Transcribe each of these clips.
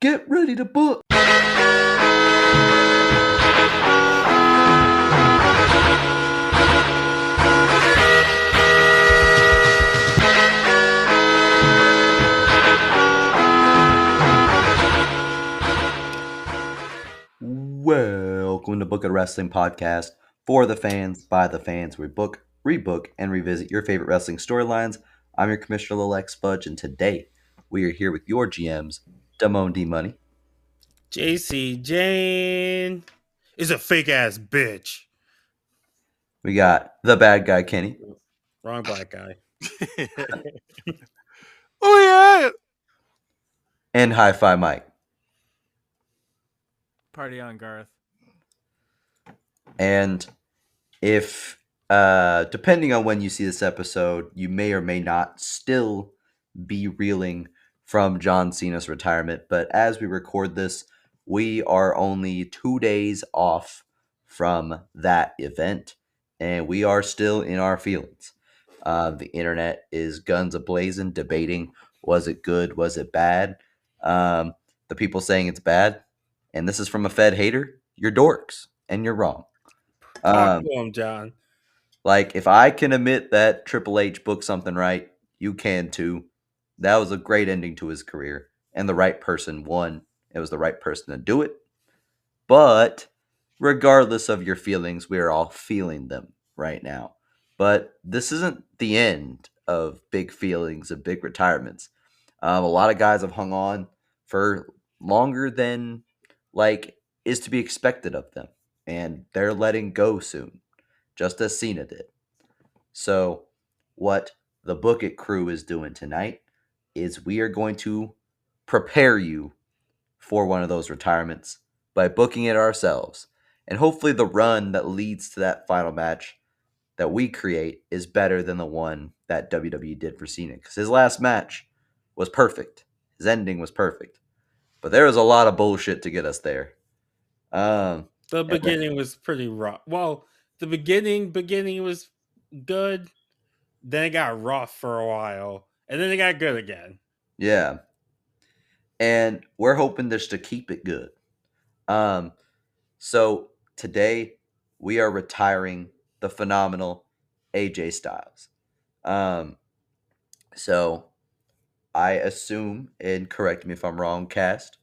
Get ready to book. Welcome to Book It Wrestling Podcast for the fans, by the fans. We book, rebook, and revisit your favorite wrestling storylines. I'm your Commissioner Lex Fudge, and today we are here with your GMs, Damone D Money, JC Jane is a fake ass bitch. We got the bad guy Kenny. Wrong black guy. Oh yeah. And Hi-Fi Mike. Party on, Garth. And if, depending on when you see this episode, you may or may not still be reeling from John Cena's retirement. But as we record this, we are only 2 days off from that event, and we are still in our feelings. The internet is guns a-blazing, debating, was it good, was it bad? The people saying it's bad, and this is from a Fed hater, you're dorks, and you're wrong. Talk to him, John. Like, if I can admit that Triple H booked something right, you can too. That was a great ending to his career, and the right person won. It was the right person to do it. But regardless of your feelings, we are all feeling them right now. But this isn't the end of big feelings and big retirements. A lot of guys have hung on for longer than is to be expected of them, and they're letting go soon, just as Cena did. So, what the Book It crew is doing tonight is we are going to prepare you for one of those retirements by booking it ourselves. And hopefully the run that leads to that final match that we create is better than the one that WWE did for Cena. Because his last match was perfect. His ending was perfect. But there was a lot of bullshit to get us there. The beginning was pretty rough. Well, the beginning was good. Then it got rough for a while. And then it got good again. Yeah. And we're hoping just to keep it good. So today we are retiring the phenomenal AJ Styles. So I assume, and correct me if I'm wrong, cast,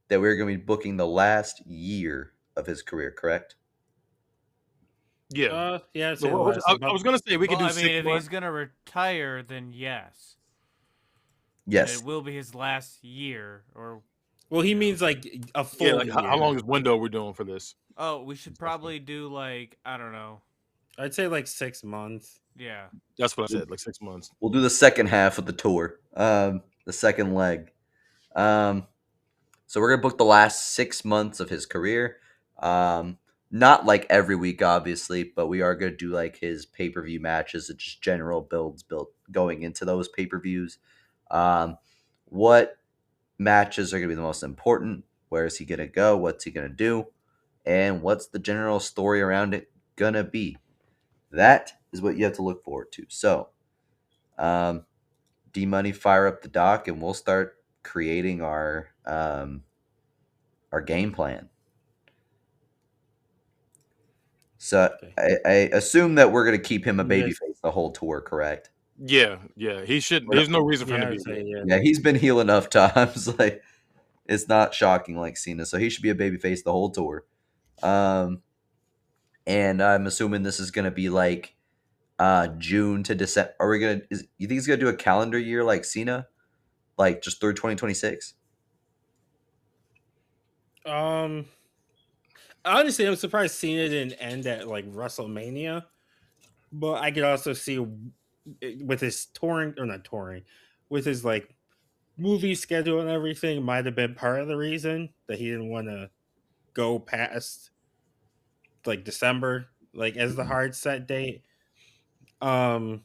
that we're going to be booking the last year of his career, correct? Yeah. Yeah. I was gonna say we could do 6 if months. he's gonna retire, then yes. Yes. It will be his last year, or well, he means like a full Yeah, like year. how long is window we're doing for this? oh, we should probably do like I don't know. I'd say like 6 months. Yeah. That's what I said, like 6 months. We'll do the second half of the tour, the second leg. So we're going to book the last 6 months of his career. Not like every week, obviously, but we are going to do like his pay-per-view matches and just general builds going into those pay-per-views. What matches are going to be the most important? Where is he going to go? What's he going to do? And what's the general story around it going to be? That is what you have to look forward to. So, D-Money, fire up the dock, and we'll start creating our game plan. So okay. I assume that we're going to keep him a babyface the whole tour, correct? Yeah. He should. There's no reason for him to be. Yeah, he's been heel enough times. Like, it's not shocking like Cena, so he should be a babyface the whole tour. And I'm assuming this is going to be like June to December. Are we gonna? You think he's gonna do a calendar year like Cena, like just through 2026? Honestly, I'm surprised Cena didn't end at like WrestleMania, but I could also see with his with his like movie schedule and everything, might have been part of the reason that he didn't want to go past like December, like as the hard set date. I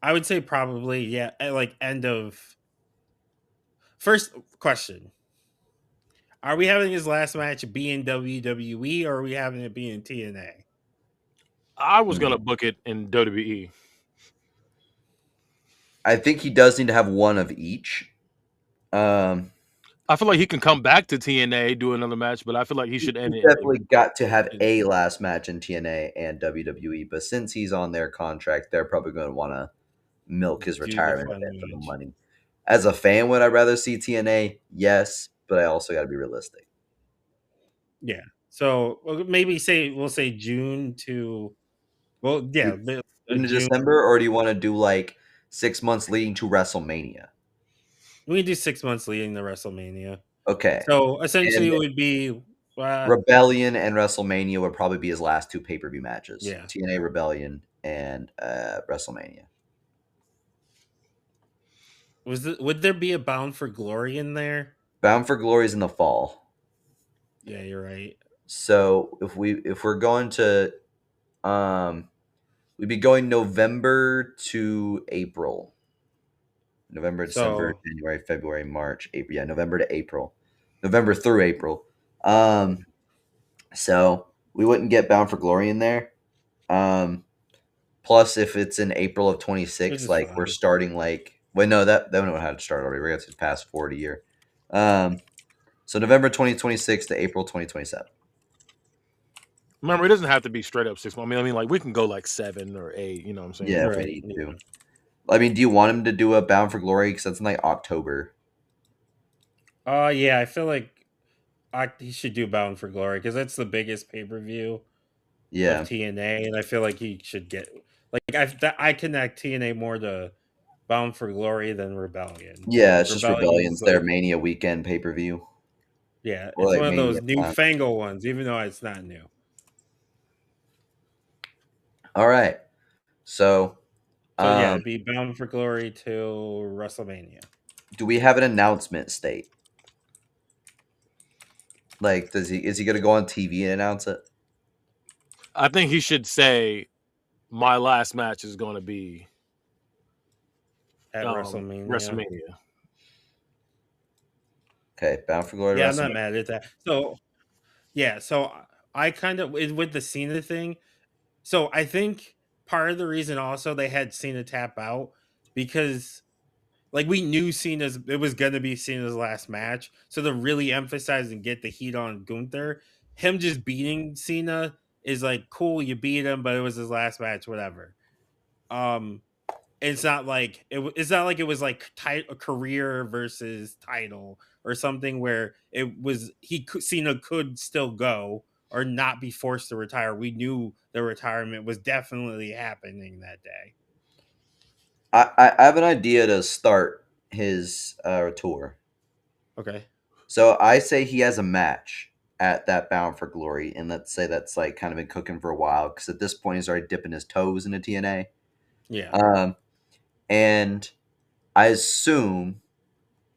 would say probably at like end of. First question: are we having his last match be in WWE, or are we having it be in TNA? I was gonna book it in WWE. I think he does need to have one of each. I feel like he can come back to TNA, do another match, but I feel like he should end He's it. definitely got to have a last match in TNA and WWE, but since he's on their contract, they're probably going to want to milk his Do the retirement a final bit for the match. money. As a fan, would I rather see TNA? Yes, but I also got to be realistic. Yeah. So maybe we'll say June to In June. December, or do you want to do like 6 months leading to WrestleMania? We can do 6 months leading to WrestleMania. Okay. So essentially, And it would be Rebellion and WrestleMania would probably be his last two pay-per-view matches. yeah. TNA Rebellion and WrestleMania. Would there be a Bound for Glory in there? Bound for Glory is in the fall. Yeah, you're right. So if we're going to we'd be going November to April. November, December, So January, February, March, April. Yeah, November to April. November through April. So we wouldn't get Bound for Glory in there. Plus, if it's in April of which 26, is like we're fine. starting like wait, no, that would have to start already. We're gonna past 40 year. So November 2026 to April 2027. Remember, it doesn't have to be straight up 6 months. I mean, like we can go like 7 or 8. You know what I'm saying? Yeah, if we Right. need Yeah. to. I mean, do you want him to do a Bound for Glory? Because that's in like October. Yeah, I feel like he should do Bound for Glory because that's the biggest pay-per-view of Yeah. TNA, and I feel like he should get I connect TNA more to Bound for Glory than Rebellion. Yeah, it's just Rebellion's Rebellion's their like Mania weekend pay per view. yeah, Or it's like one of Mania those time. newfangled ones, even though it's not new. All right. So So yeah, it'd be Bound for Glory to WrestleMania. do we have an announcement state? Like, is he gonna go on TV and announce it? I think he should say, "My last match is going to be At WrestleMania. WrestleMania." Okay, Bound for Glory Yeah, I'm not WrestleMania. mad at that. So yeah, so I kind of with the Cena thing. So I think part of the reason also they had Cena tap out because like we knew it was gonna be Cena's last match. So to really emphasize and get the heat on Gunther, him just beating Cena is like cool, you beat him, but it was his last match, whatever. Um it's not like it's not like it was like a career versus title or something where it was Cena could still go or not be forced to retire. We knew the retirement was definitely happening that day. I have an idea to start his tour. Okay. So I say he has a match at that Bound for Glory, and let's say that's like kind of been cooking for a while because at this point he's already dipping his toes into TNA. Yeah. And I assume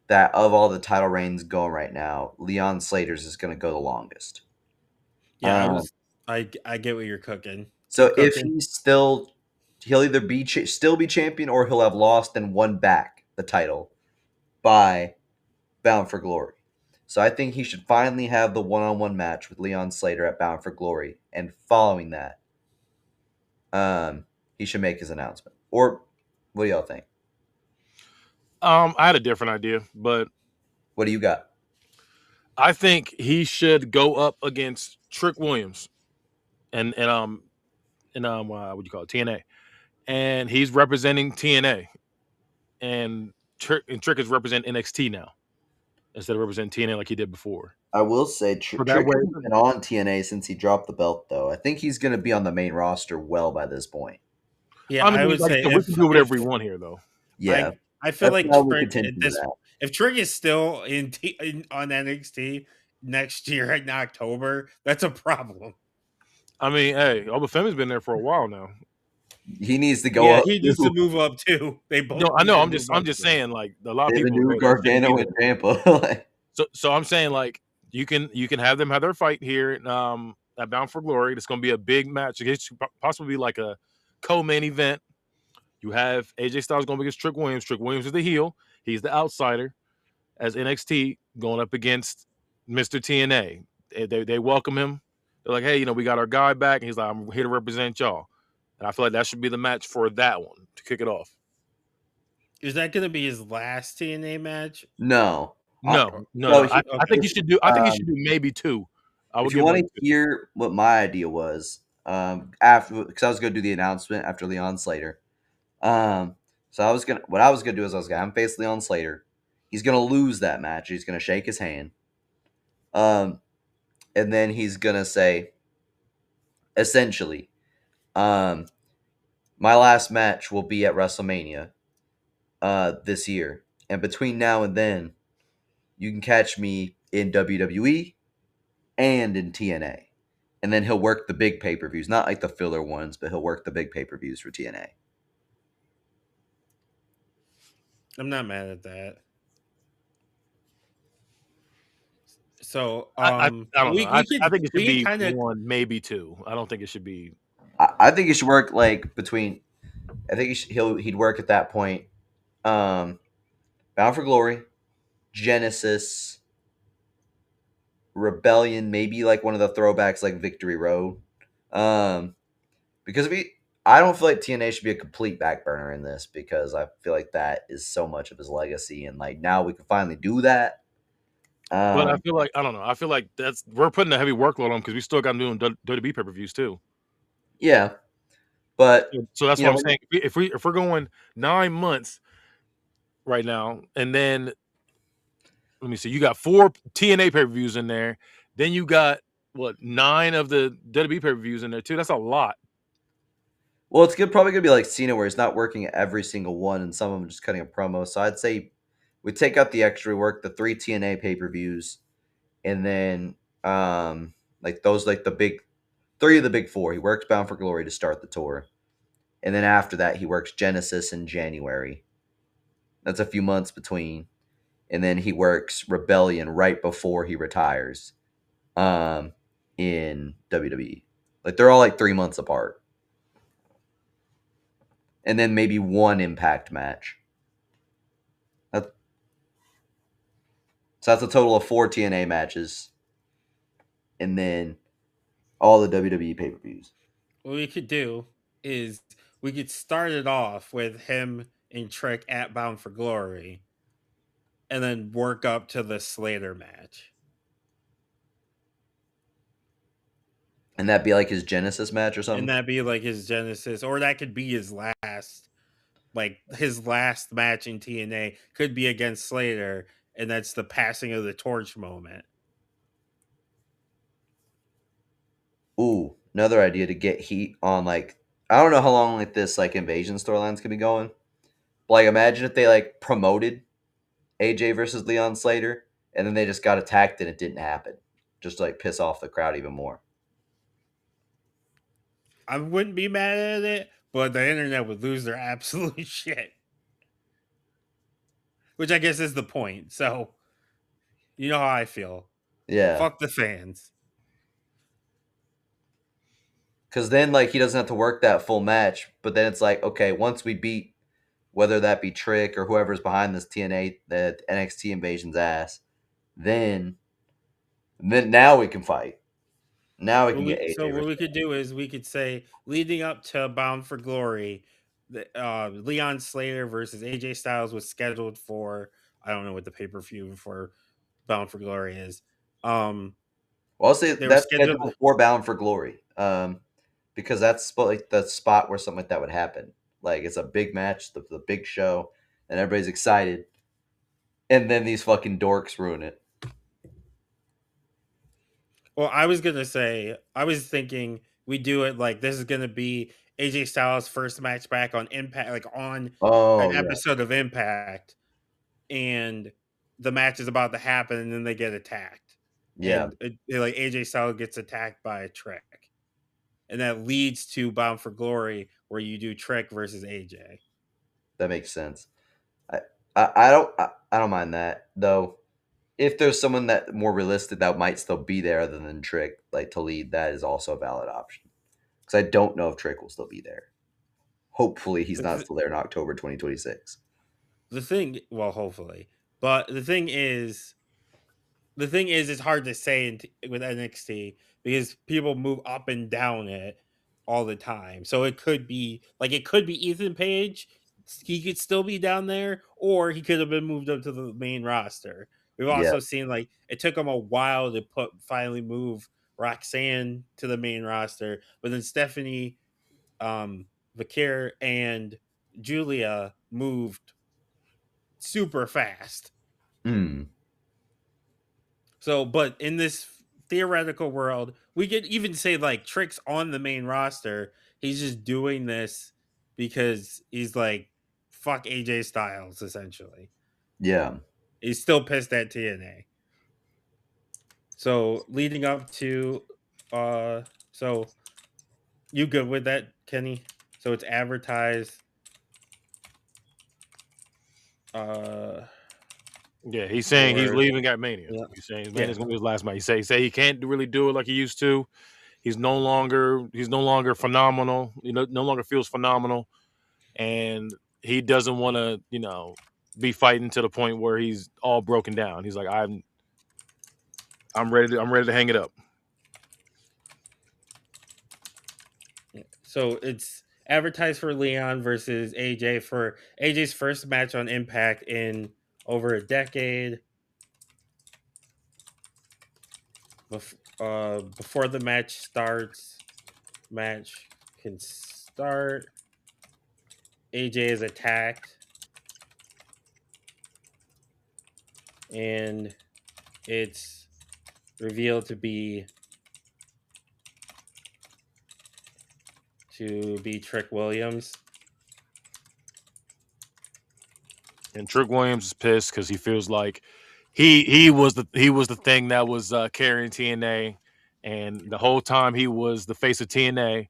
that of all the title reigns going right now, Leon Slater's is going to go the longest. Yeah, I get what you're cooking. So Keep if cooking. he'll either be still be champion or he'll have lost and won back the title by Bound for Glory. So I think he should finally have the one-on-one match with Leon Slater at Bound for Glory, and following that, he should make his announcement. Or what do y'all think? I had a different idea, but What do you got? I think he should go up against Trick Williams and what do you call it, TNA, and he's representing TNA, and Trick is representing NXT now instead of representing TNA like he did before. I will say So that Trick way, hasn't been on TNA since he dropped the belt, though. I think he's going to be on the main roster well by this point. Yeah, I mean, I would like I say said, we can do whatever we want here, though. Yeah, I feel that's like how we Trick continue at this that. if Trick is still on NXT next year in October, that's a problem. I mean, hey, Obafemi's been there for a while now. He needs to go Yeah, up. he needs to move up too. They both. No, I need know. to I'm move just up saying, like a lot of They have a people new know that shouldn't be Gargano there. and Ciampa. So I'm saying, like, you can have them have their fight here at Bound for Glory. It's going to be a big match. It's possibly like a co-main event. You have AJ Styles going up against Trick Williams. Trick Williams is the heel. He's the outsider as NXT going up against Mr. TNA. They welcome him. They're like, hey, we got our guy back. And he's like, I'm here to represent y'all. And I feel like that should be the match for that one to kick it off. Is that going to be his last TNA match? No, No, no, So no. I think you Okay. should do. I think you should do maybe 2. I would if you give him want like to 2. hear what my idea was, after because I was going to do the announcement after Leon Slater. So what I was gonna do is I was gonna have him face Leon Slater. He's gonna lose that match. He's gonna shake his hand. Um, and then he's gonna say, essentially, um, my last match will be at WrestleMania, this year, and between now and then, you can catch me in WWE and in TNA. And then he'll work the big pay per views, not like the filler ones, but he'll work the big pay per views for TNA. I'm not mad at that. So I don't know. I think it should we be kind of 1, maybe 2. I don't think it should be. I think he should work like between. I think he'd work at that point. Um, Bound for Glory, Genesis, Rebellion, maybe like one of the throwbacks like Victory Road. Um, because I don't feel like TNA should be a complete back burner in this because I feel like that is so much of his legacy, and like now we can finally do that. But I feel like I don't know. I feel like we're putting a heavy workload on because we still got to do WWE pay per views too. Yeah, but So that's you what know, I'm saying. If we're going 9 months right now, and then let me see, you got 4 TNA pay per views in there, then you got what 9 of the WWE pay per views in there too. That's a lot. well, it's probably gonna be like Cena where he's not working at every single one, and some of them just cutting a promo. So I'd say we take out the extra work, the 3 TNA pay per views, and then like those like the big 3 of the big 4. He works Bound for Glory to start the tour, and then after that he works Genesis in January. That's a few months between, and then he works Rebellion right before he retires, in WWE. Like they're all like 3 months apart, and then maybe one Impact match. So that's a total of 4 TNA matches, and then all the WWE pay per views. what we could do is we could start it off with him and Trick at Bound for Glory, and then work up to the Slater match. And that'd be like his Genesis match or And something. that'd be like his Genesis, or that could be his last match in TNA could be against Slater, and that's the passing of the torch moment. Ooh, another idea to get heat on like I don't know how long like this like invasion storylines could be going. But, like imagine if they like promoted AJ versus Leon Slater and then they just got attacked and it didn't happen. Just to, like piss off the crowd even more. I wouldn't be mad at it, but the internet would lose their absolute shit. Which I guess is the point. So, you know how I feel. Yeah. Fuck the fans. Cause then like he doesn't have to work that full match, but then it's like, okay, once we beat whether that be Trick or whoever's behind this TNA the NXT invasion's ass, then now we can fight. Now we can get AJ What versus we could do is we could say leading up to Bound for Glory, Leon Slater versus AJ Styles was scheduled for, I don't know what the pay-per-view for Bound for Glory is. Well, I'll say They were that's scheduled. scheduled before Bound for Glory, because that's like the spot where something like that would happen. Like it's a big match, the big show, and everybody's excited, and then these fucking dorks ruin it. Well, I was thinking we do it like this is gonna be AJ Styles' first match back on Impact, like on an Oh yeah, episode of Impact, and the match is about to happen, and then they get attacked, yeah, and like AJ Styles gets attacked by a Trick, and that leads to Bound for Glory, where you do Trick versus AJ. that makes sense. I I don't mind that though. If there's someone that more realistic that might still be there other than Trick, like to lead, that is also a valid option. Because I don't know if Trick will still be there. Hopefully, he's The, not th- still there in October 2026. the thing, well, hopefully, but the thing is, it's hard to say with NXT because people move up and down it all the time. So it could be Ethan Page. He could still be down there, or he could have been moved up to the main roster. We've also seen like it took them a while to finally move Roxanne to the main roster, but then Stephanie, Vakir, and Julia moved super fast. Mm. So, but in this theoretical world, we could even say like Trick's on the main roster. He's just doing this because he's like, fuck AJ Styles, essentially. Yeah. He's still pissed at TNA. So leading up to so you good with that, Kenny? So it's advertised Yeah, he's saying he's for leaving at Mania. yeah. He's saying Mania's gonna be his last match. He say he can't really do it like he used to. He's no longer phenomenal. No longer feels phenomenal, and he doesn't want to be fighting to the point where he's all broken down. He's like, I'm ready to hang it up. So it's advertised for Leon versus AJ for AJ's first match on Impact in over a decade. Before the match starts, match can start. AJ is attacked, and it's revealed to be Trick Williams. And Trick Williams is pissed because he feels like he was the thing that was carrying TNA, and the whole time he was the face of TNA,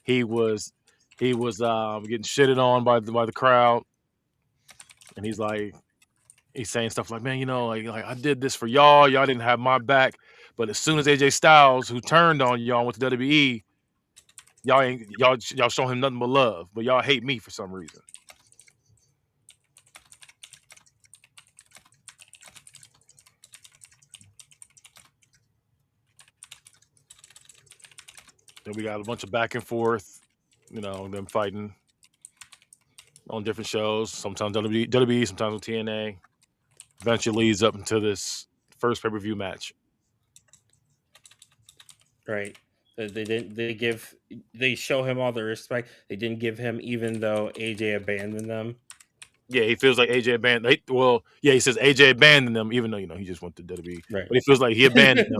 he was getting shitted on by the crowd, and he's saying stuff like, man, like I did this for y'all didn't have my back, but as soon as AJ Styles, who turned on y'all, went to WWE, y'all show him nothing but love, but y'all hate me for some reason. Then we got a bunch of back and forth, them fighting on different shows. Sometimes WWE, sometimes on TNA. Eventually leads up into this first pay-per-view match. Right. They show him all the respect. They didn't give him, even though AJ abandoned them. Yeah, he feels like AJ abandoned. He says AJ abandoned them, even though he just went to WWE. Right. But he feels like he abandoned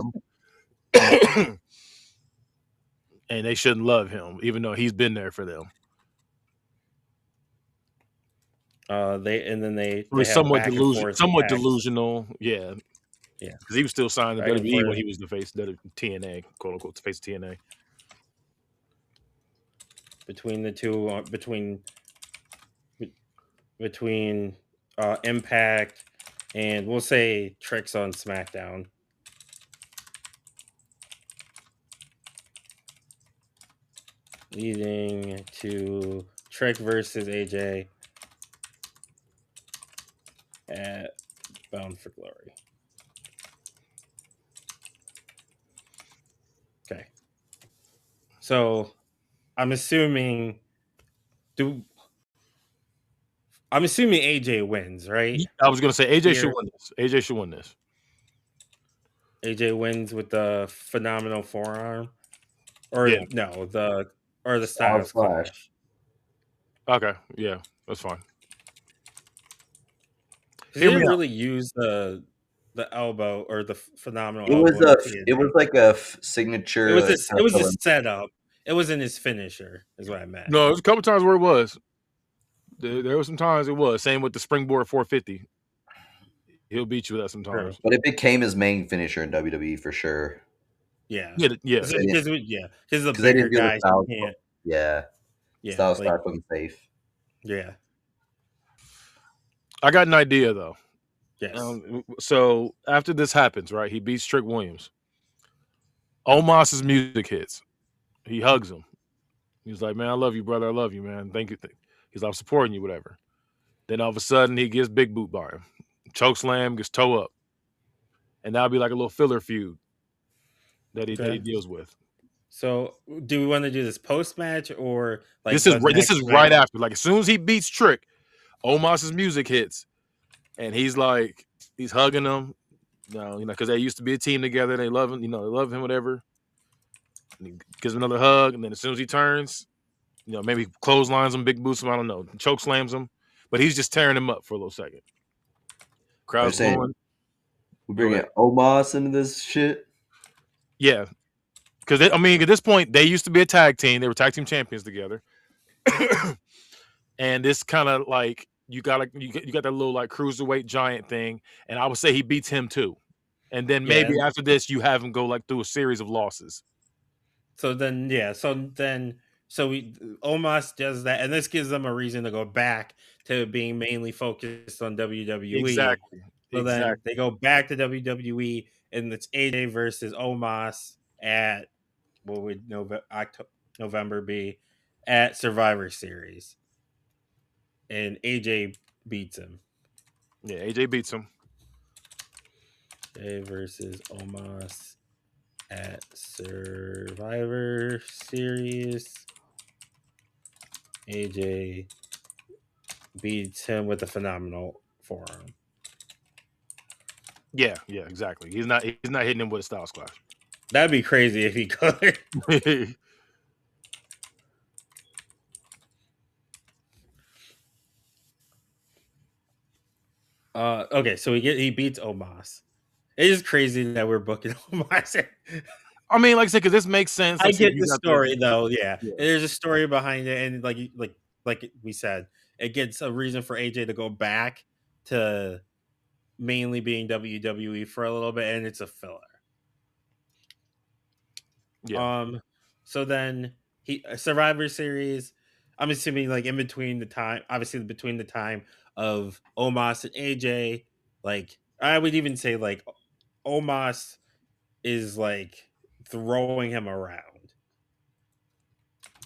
them, and they shouldn't love him, even though he's been there for them. They somewhat delusional, yeah, because he was still signed to WWE when he was the face of TNA, quote unquote, the face of TNA. Between the two, between Impact and we'll say Trick's on SmackDown. Leading to Trick versus AJ at Bound for Glory. Okay. So I'm assuming AJ wins, right? I was gonna say AJ should win this. AJ should win this. AJ wins with the phenomenal forearm. Or the Styles Clash. Okay, yeah, that's fine. He didn't really use the elbow or the phenomenal. It was like a signature. It was a setup. It wasn't his finisher, is what I meant. No, it was a couple times where it was. There were some times it was. Same with the springboard 450. He'll beat you with that sometimes. But it became his main finisher in WWE for sure. Yeah. Because the bigger guy can't. Yeah. Styles start looking safe. Yeah. I got an idea though. Yes. So after this happens, right? He beats Trick Williams. Omos's music hits. He hugs him. He's like, "Man, I love you, brother. I love you, man. Thank you." He's like, "I'm supporting you, whatever." Then all of a sudden, he gets big boot by him. Choke slam, gets toe up. And that'll be like a little filler feud that he deals with. So, do we want to do this post match or like this is right after? Like as soon as he beats Trick, Omos's music hits, and he's hugging him. No, because they used to be a team together. They love him, they love him, whatever. And he gives him another hug, and then as soon as he turns, maybe clotheslines him, big boots him. I don't know, choke slams him, but he's just tearing him up for a little second. They're Crowd's saying booing. we're Go bringing ahead. Omos into this shit. Yeah, because at this point they used to be a tag team. They were tag team champions together, and this kind of like you got that little like cruiserweight giant thing, and I would say he beats him too. And then Yeah. maybe after this, you have him go like through a series of losses. So then, Omos does that, and this gives them a reason to go back to being mainly focused on WWE. Exactly. So then they go back to WWE, and it's AJ versus Omos at what would November be at Survivor Series, and AJ beats him. Yeah, AJ beats him. AJ versus Omos at Survivor Series. AJ beats him with a phenomenal forearm. Yeah, exactly. He's not hitting him with a Styles Clash. That'd be crazy if he could. Okay, so he beats Omos. It is crazy that we're booking Omos. I mean, like I said, because this makes sense. I Like get you the got story though. Yeah, Yeah. there's a story behind it, and like we said, it gets a reason for AJ to go back to mainly being WWE for a little bit, and it's a filler. Yeah. So then Survivor Series. I'm assuming like in between the time, obviously between the time of Omos and AJ, like I would even say like Omos is like throwing him around.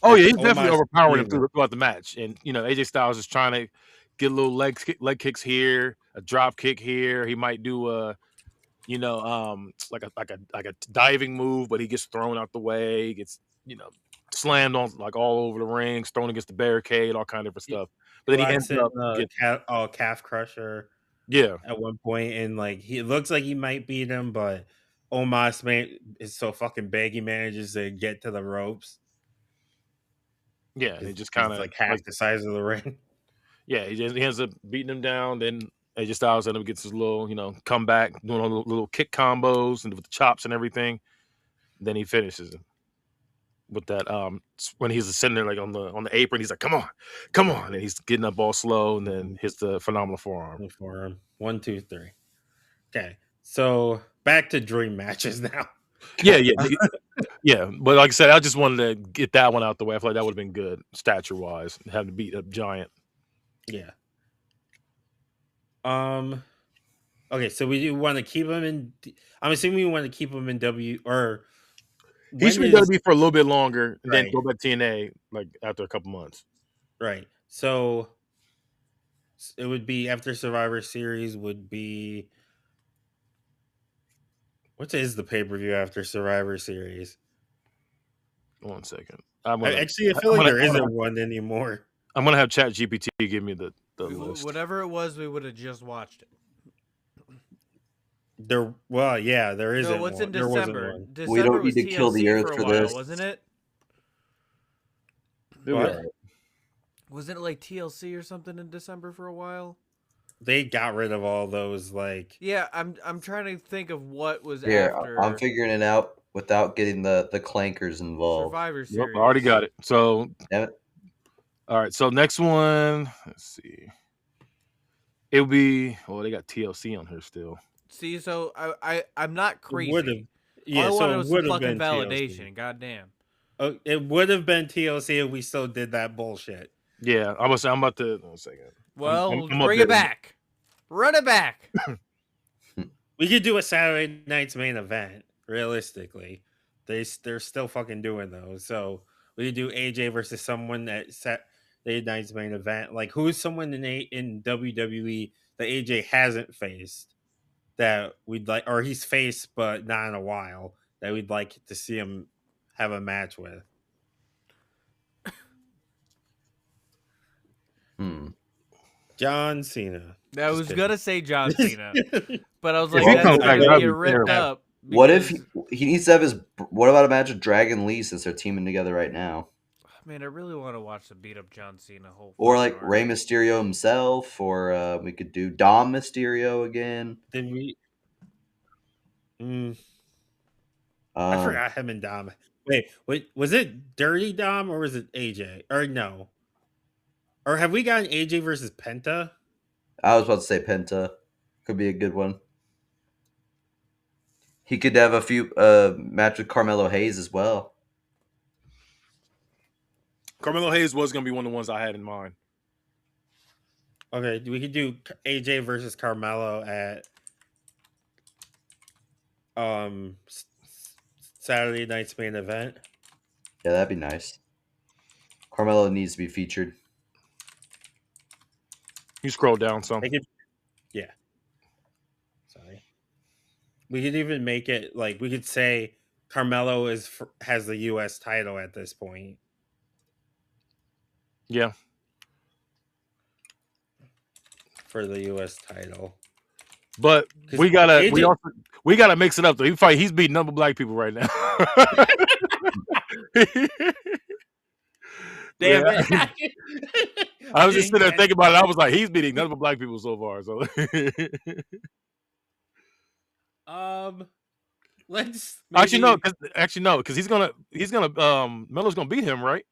Oh Like yeah, he's definitely Omos overpowering him beating him. throughout the match, and AJ Styles is trying to get little leg kicks here, a drop kick here. He might do a like a diving move, but he gets thrown out the way. He gets slammed on like all over the ring, thrown against the barricade, all kind of different stuff. But then he ends Relaxing up calf crusher yeah. at one point, and like he looks like he might beat him, but Omos is so fucking big he manages to get to the ropes. Yeah, and he just kind He's of like half the size of the ring. yeah, he ends up beating him down. Then AJ Styles ends up gets his little comeback, doing all the little kick combos and with the chops and everything. Then he finishes him with that when he's sitting there like on the apron, he's like, come on, and he's getting up all slow, and then hits the phenomenal forearm. Forearm. 1, 2, 3. Okay, so back to dream matches now. Yeah. But like I said, I just wanted to get that one out the way. I feel like that would have been good stature wise, having to beat a giant. Yeah. Okay, so we do want to keep him in. I'm assuming we want to keep him in W or He should be WWE for a little bit longer, and then Right. go back to TNA like after a couple months. Right. So it would be after Survivor Series would be what is the pay-per-view after Survivor Series? 1 second. I feel like there isn't one anymore. I'm gonna have ChatGPT give me the list. Whatever it was, we would have just watched it. There isn't. No, what's one. in There wasn't December? one. December We don't was need to kill the TLC earth for a for while, this. wasn't it? What? Wasn't it like TLC or something in December for a while? They got rid of all those like. Yeah, I'm trying to think of what was Here, after. I'm figuring it out without getting the clankers involved. Survivor Series. Yep, I already got it. So, Damn it. all right. So next one, let's see. It'll be they got TLC on here still. See, so I'm not crazy. All I wanted was some fucking validation. Goddamn. It would have been TLC if we still did that bullshit. Yeah, I'm about to. 1 second. Well, I'm bring it back. Run it back. We could do a Saturday night's main event. Realistically, they're still fucking doing those. So we could do AJ versus someone that Saturday night's main event. Like who's someone in WWE that AJ hasn't faced that we'd like, or he's faced but not in a while that we'd like to see him have a match with. John Cena. I Just was kidding. gonna say John Cena, but I was If like, he that's comes gonna back, get that'd be ripped terrible. up. What if because- he needs to have his? What about a match with Dragon Lee since they're teaming together right now, Man, I really want to watch the beat up John Cena whole. or fucking like arc. Rey Mysterio himself, or we could do Dom Mysterio again. Did we? I Um, forgot him and Dom. Wait, was it Dirty Dom or was it AJ? Or no? Or have we gotten AJ versus Penta? I was about to say Penta could be a good one. He could have a few match with Carmelo Hayes as well. Carmelo Hayes was going to be one of the ones I had in mind. Okay, we could do AJ versus Carmelo at Saturday night's main event. Yeah, that'd be nice. Carmelo needs to be featured. You scroll down some. Yeah. Sorry. We could even make it like we could say Carmelo has the U.S. title at this point. Yeah. For the U.S. title. But 'Cause we gotta AJ we gotta mix it up though. He's beating number black people right now. Damn Yeah. it. I was just sitting there thinking about it. I was like, he's beating none but black people so far. So Let's actually no, maybe- because he's gonna Melo's gonna beat him, right?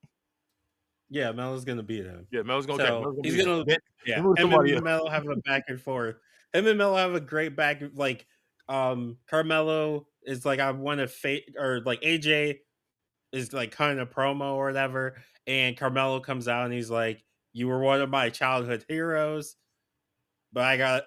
Yeah, Melo's gonna beat him. Yeah, Melo's gonna So beat he's him. gonna He him moved somebody and else. Melo have a back and forth. Him and Melo have a great back. Like Carmelo is like I want to fate or like AJ is like kind of promo or whatever, and Carmelo comes out and he's like, "You were one of my childhood heroes, but I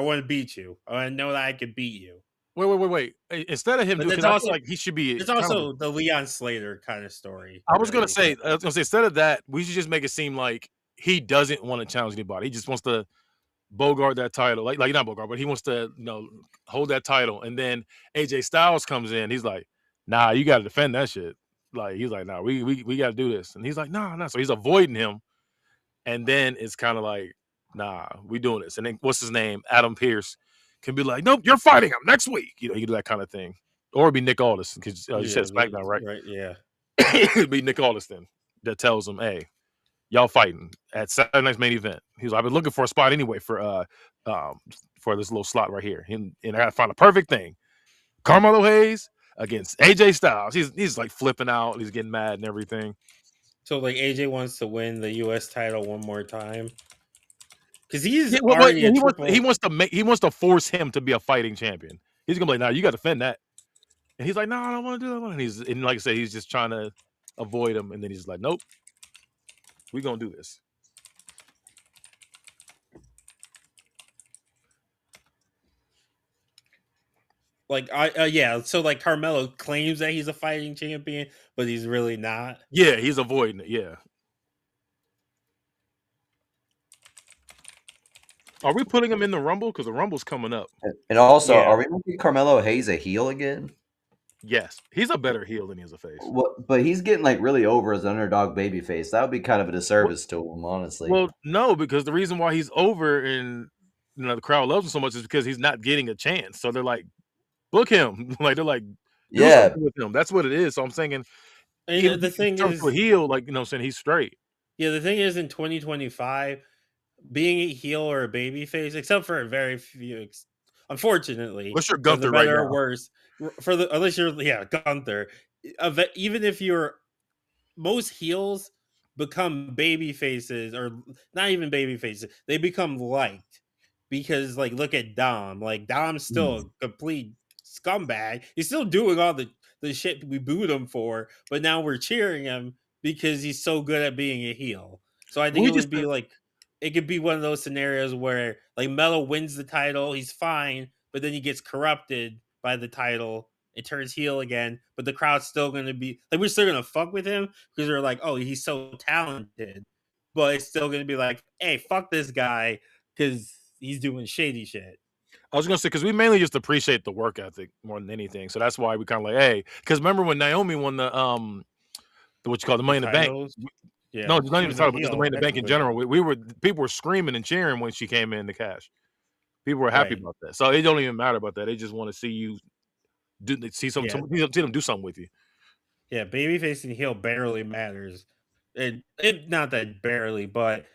want to beat you. I want to know that I could beat you." Wait. Instead of him But doing, it's I also feel like he should be. it's also the Leon Slater kind of story. I was gonna really. say instead of that, we should just make it seem like he doesn't want to challenge anybody. He just wants to bogart that title, like not bogart, but he wants to hold that title. And then AJ Styles comes in. He's like, "Nah, you got to defend that shit." Like he's like, "Nah, we got to do this." And he's like, "Nah." So he's avoiding him. And then it's kind of like, "Nah, we doing this." And then what's his name? Adam Pearce can be like, "Nope, you're fighting him next week." He can do that kind of thing, or it'd be Nick Aldis because you said SmackDown, right? Right. Yeah. It'd be Nick Aldis then that tells him, "Hey, y'all fighting at Saturday night's main event." He's like, "I've been looking for a spot anyway for this little slot right here, and I gotta find a perfect thing." Carmelo Hayes against AJ Styles. He's like flipping out. He's getting mad and everything. So like AJ wants to win the U.S. title one more time because he's He wants to force him to be a fighting champion. He's gonna be like, "Nah, you got to defend that," and he's like, "No, I don't want to do that." And like I said, he's just trying to avoid him, and then he's like, "Nope, we're gonna do this." Like so like Carmelo claims that he's a fighting champion, but he's really not. Yeah, he's avoiding it. Yeah. Are we putting him in the Rumble? Because the Rumble's coming up. And also, Yeah. are we making Carmelo Hayes a heel again? Yes, he's a better heel than he is a face. But he's getting like really over as an underdog babyface. That would be kind of a disservice to him, honestly. Well, no, because the reason why he's over and the crowd loves him so much is because he's not getting a chance. So they're like, book him. Like they're like, do something with him. That's what it is. So I'm saying, And the thing is, to a heel, like saying he's straight. Yeah, the thing is, in 2025, being a heel or a babyface, except for a very few, unfortunately, Unless you're for Gunther the right better or now. worse, unless you're Gunther, even if you're most heels become baby faces or not even baby faces, they become liked because like look at Dom. Like Dom's still a complete scumbag. He's still doing all the shit we booed him for, but now we're cheering him because he's so good at being a heel. So I think it could be one of those scenarios where like Melo wins the title, he's fine, but then he gets corrupted by the title. It turns heel again, but the crowd's still going to be like, we're still going to fuck with him because they're like, oh, he's so talented, but it's still going to be like, hey, fuck this guy because he's doing shady shit. I was gonna say because we mainly just appreciate the work ethic more than anything, so that's why we kind of like, hey, because remember when Naomi won the what you call the Money in the Bank? Yeah, No, it's not she even was the a title, but just the heel, Money in the Bank in technically. general. People were screaming and cheering when she came in to cash. People were happy Right. about that. So it don't even matter about that. They just want to see you see Yeah. see them do something with you. Yeah, babyface and heel barely matters. It not that barely, but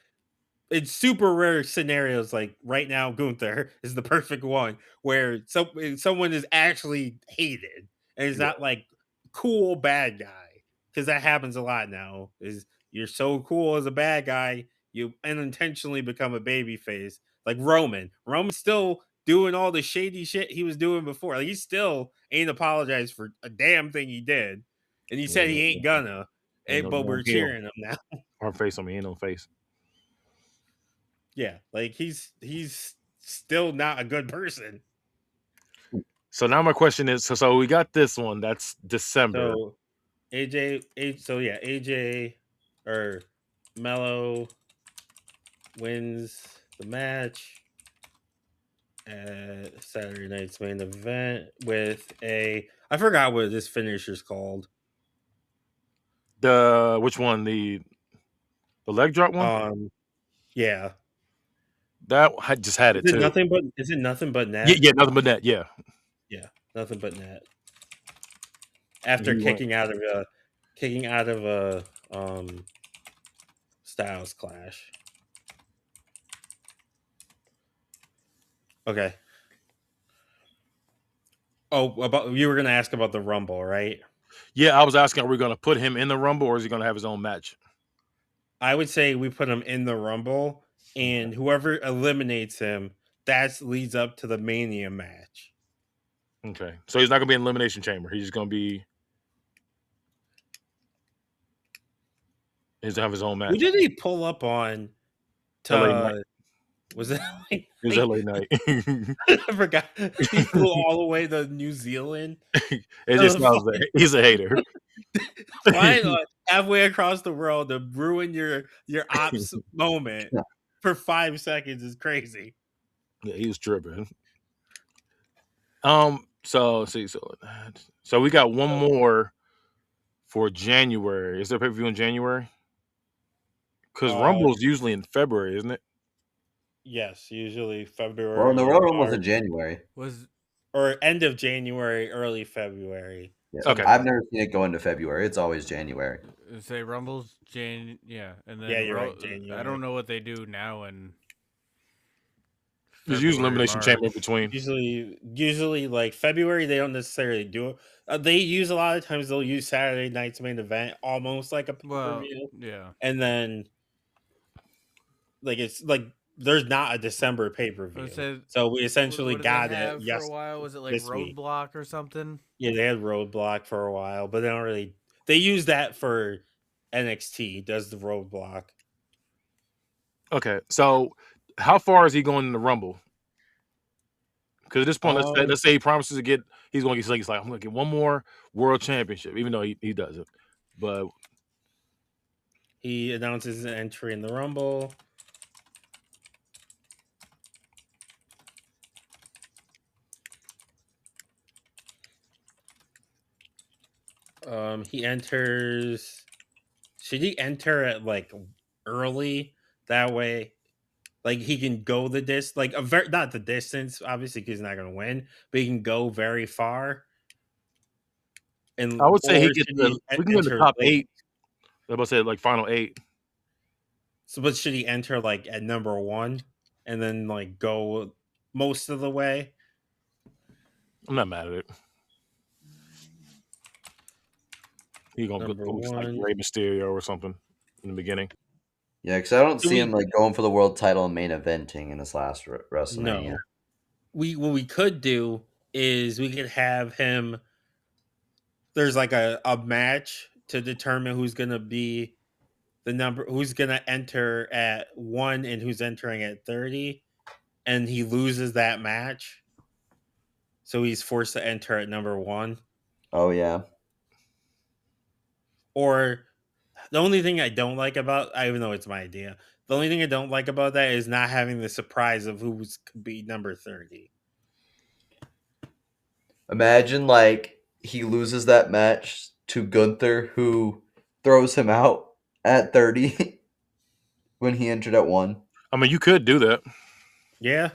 it's super rare scenarios like right now Gunther is the perfect one where someone is actually hated and it's Yeah. not like cool bad guy, because that happens a lot now. Is you're so cool as a bad guy, you unintentionally become a baby face. Like Roman's still doing all the shady shit he was doing before. Like he still ain't apologized for a damn thing he did, and he said he ain't gonna. Ain't no But damn we're heel. cheering him now. Her face on me, ain't no face. Yeah, like he's still not a good person. So now my question is, so we got this one. That's December. So AJ or Mello wins the match at Saturday night's main event with I forgot what this finisher's called. The which one? The leg drop one? Yeah. That I just had it too. Is it nothing but Yeah, net? yeah, nothing but that. Yeah. Yeah, nothing but net. After He went. kicking out of a Styles Clash. Okay. Oh, about you were gonna ask about the Rumble, right? Yeah, I was asking, are we going to put him in the Rumble or is he going to have his own match? I would say we put him in the Rumble, and whoever eliminates him, that leads up to the Mania match. Okay, so he's not going to be in Elimination Chamber. He's just going to be. He's going to have his own Who match. did he pull up on? LA Knight. Was it? It was LA Knight. I forgot. He flew all the way to New Zealand. It just sounds like he's a hater. Flying halfway across the world to ruin your ops moment for 5 seconds is crazy. Yeah, he was tripping. So see, so we got one more for January. Is there a pay per view in January? Because Rumble's usually in February, isn't it? Yes, usually February. Well, the Royal Rumble was in January. Or end of January, early February. Yeah. Okay. I've never seen it go into February. It's always January. Say Rumble's yeah, and then you're right, January. I don't know what they do now and There's usually Elimination Chamber in between. Usually, like February, they don't necessarily do it. They use a lot of times. They'll use Saturday night's main event almost like a pay-per-view. Yeah, and then like it's like there's not a December pay-per-view, so we essentially got it. For a while, was it like Roadblock or something? Yeah, they had Roadblock for a while, but they don't really. They use that for NXT. Does the Roadblock? Okay, so how far is he going in the Rumble? Because at this point, let's say he promises to get, he's like, I'm going to get one more world championship, even though he doesn't. But he announces an entry in the Rumble. He enters. Should he enter at like early? That way, like he can go the like not the distance, obviously, because he's not going to win, but he can go very far. And I would say we can get the top late? 8. I was about to say like final 8. So, but should he enter like at number 1 and then like go most of the way? I'm not mad at it. He's gonna go like Rey Mysterio or something in the beginning. Yeah, because I don't see him like going for the world title and main eventing in this last WrestleMania. No. What we could do is we could have him. There's like a match to determine who's gonna be who's gonna enter at 1 and who's entering at 30, and he loses that match, so he's forced to enter at number 1. Oh yeah. Or the only thing I don't like about, even though it's my idea, the only thing I don't like about that is not having the surprise of who's could be number 30. Imagine like he loses that match to Gunther, who throws him out at 30 when he entered at 1. I mean, you could do that Yeah.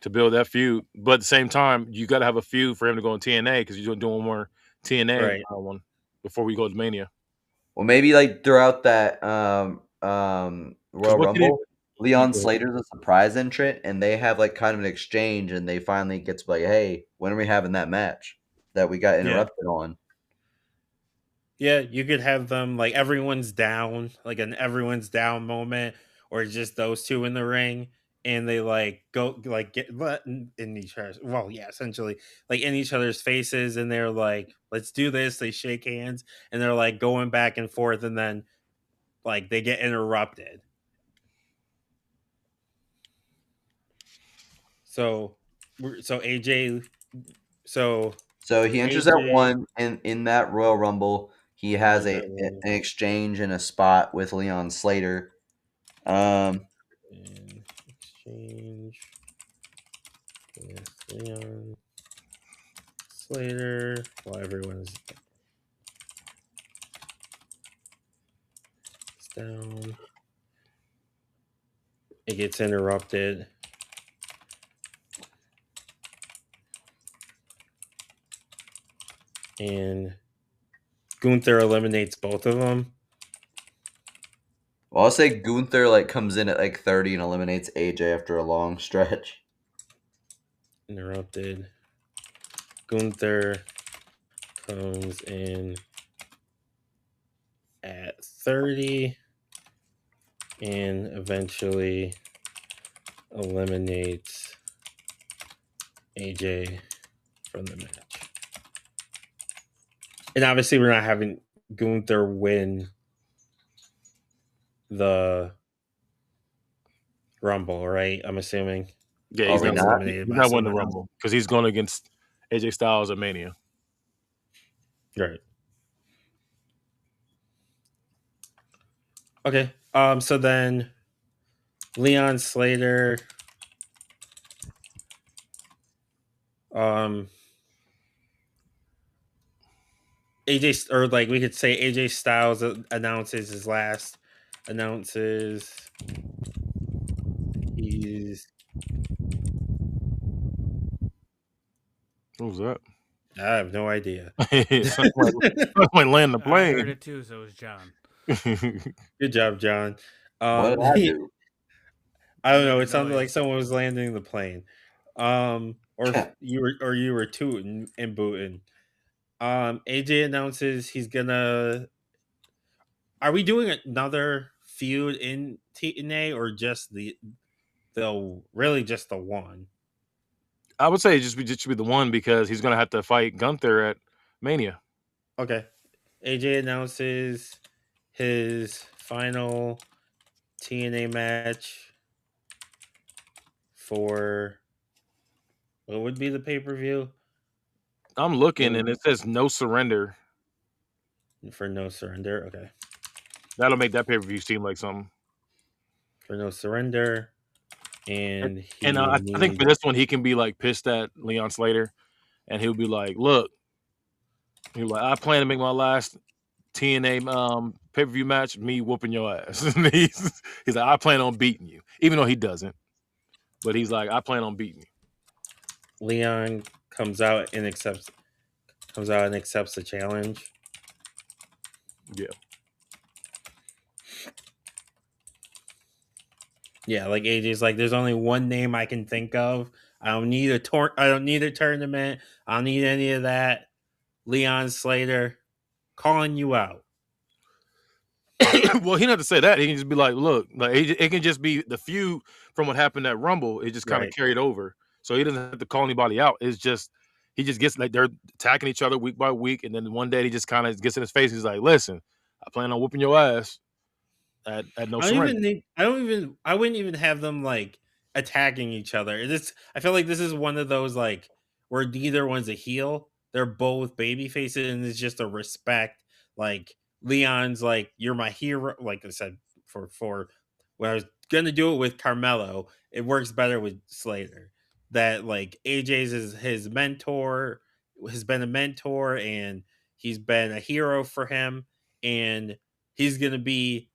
to build that feud, but at the same time, you got to have a feud for him to go in TNA because you're doing more TNA Right. one before we go to Mania. Well, maybe like throughout that Royal what could he- Rumble, Leon Yeah. Slater's a surprise entrant, and they have like kind of an exchange, and they finally get to be like, hey, when are we having that match that we got interrupted on? Yeah, you could have them like everyone's down, like an everyone's down moment, or just those two in the ring, and they like go like get in each other's essentially like in each other's faces, and they're like, "Let's do this." They shake hands, and they're like going back and forth, and then like they get interrupted. So, so AJ, so So he enters at AJ, 1, and in that Royal Rumble, he has an exchange and a spot with Leon Slater. in exchange with Leon Slater while everyone's down. It gets interrupted. And Gunther eliminates both of them. Well, I'll say Gunther like comes in at like 30 and eliminates AJ after a long stretch. Interrupted. Gunther comes in at 30 and eventually eliminates AJ from the match. And obviously, we're not having Gunther win the Rumble, right? I'm assuming. Yeah, Are he's we not, not? eliminated he's by not winning the someone Rumble because he's going against AJ Styles at Mania. Right. Okay. So then Leon Slater. AJ, or like we could say AJ Styles announces he's What was that? I have no idea. Someone land the I heard plane. it too. So was John. Good job, John. What did I do? I don't know. Made It the sounded like noise. someone was landing the plane. You were tooting and booting. AJ announces he's gonna. Are we doing another feud in TNA or just the really just the one? I would say it just should be the one because he's going to have to fight Gunther at Mania. Okay. AJ announces his final TNA match for what would be the pay-per-view I'm looking and it says no surrender. for No Surrender. Okay. That'll make that pay-per-view seem like something. For No Surrender. And I think for this one, he can be like pissed at Leon Slater and he'll be like, look, I plan to make my last TNA pay-per-view match, me whooping your ass. he's like, I plan on beating you, even though he doesn't. But he's like, I plan on beating you. Leon comes out and accepts the challenge. Yeah. Yeah, like AJ's like, there's only one name I can think of. I don't need a tournament. I don't need any of that. Leon Slater calling you out. Well, he didn't have to say that. He can just be like, look, like it can just be the feud from what happened at Rumble. It just kind of carried over. So he doesn't have to call anybody out. It's just he just gets like they're attacking each other week by week, and then one day he just kind of gets in his face. He's like, listen, I plan on whooping your ass at no surrender. I wouldn't even have them like attacking each other. I feel like this is one of those like where neither one's a heel. They're both baby faces, and it's just a respect. Like Leon's like, you're my hero. Like I said, for when I was gonna do it with Carmelo, it works better with Slater. That like AJ's is his mentor, has been a mentor, and he's been a hero for him, and he's gonna be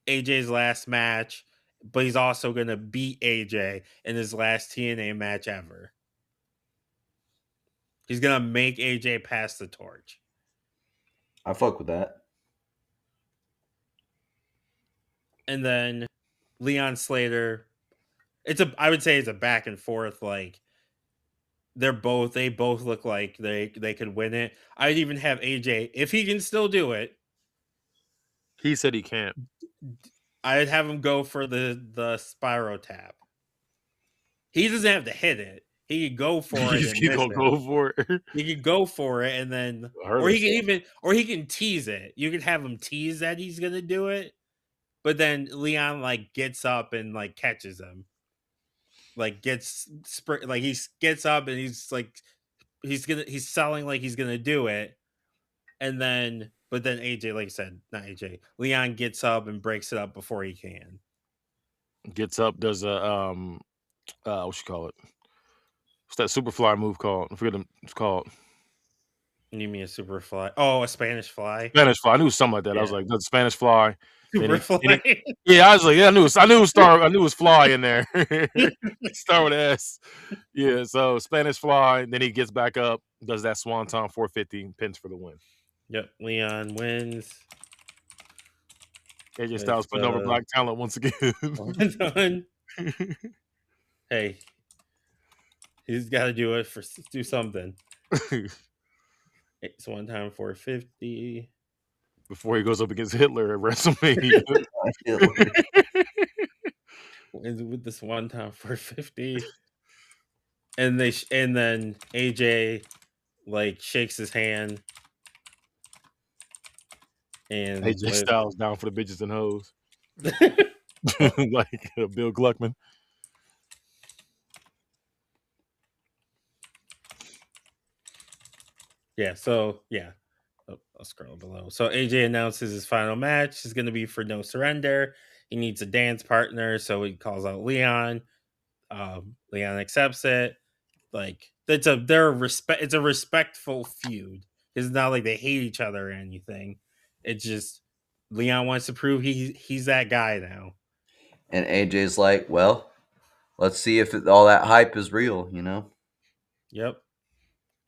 AJ's last match, but he's also gonna beat AJ in his last TNA match ever. He's gonna make AJ pass the torch. I fuck with that. And then Leon Slater. I would say it's a back and forth. Like they both look like they could win it. I'd even have AJ, if he can still do it, He said he can't. I'd have him go for the Spyro tap. He doesn't have to hit it. He could go for it and He's miss gonna it. go for it. He could go for it and then, or he can tease it. You could have him tease that he's gonna do it, but then Leon like gets up and like catches him. Like he gets up and he's like he's selling like he's gonna do it, and then but then AJ, like I said, not AJ, Leon gets up and breaks it up before he can. Gets up, does a what you call it? What's that Superfly move called? I forget what it's called. You mean a super fly? Oh, a Spanish fly. Spanish fly. I knew it was something like that. Yeah. I was like, the Spanish fly. Super fly. Yeah, I was like, yeah, I knew it was fly in there. Start with S. Yeah, so Spanish fly. Then he gets back up, does that Swanton 450, pins for the win. Yep, Leon wins. AJ Styles putting over Black Talent once again. Hey, he's got to do something. It's one time 450 before he goes up against Hitler at WrestleMania. With this one time 450, and then AJ like shakes his hand, and AJ Styles down for the bitches and hoes, like Bill Gluckman. Yeah, so yeah. I'll scroll below. So AJ announces his final match is going to be for No Surrender. He needs a dance partner, so he calls out Leon. Leon accepts it. Like it's a respectful feud. It's not like they hate each other or anything. It's just Leon wants to prove he's that guy now. And AJ's like, well, let's see if all that hype is real, you know? Yep.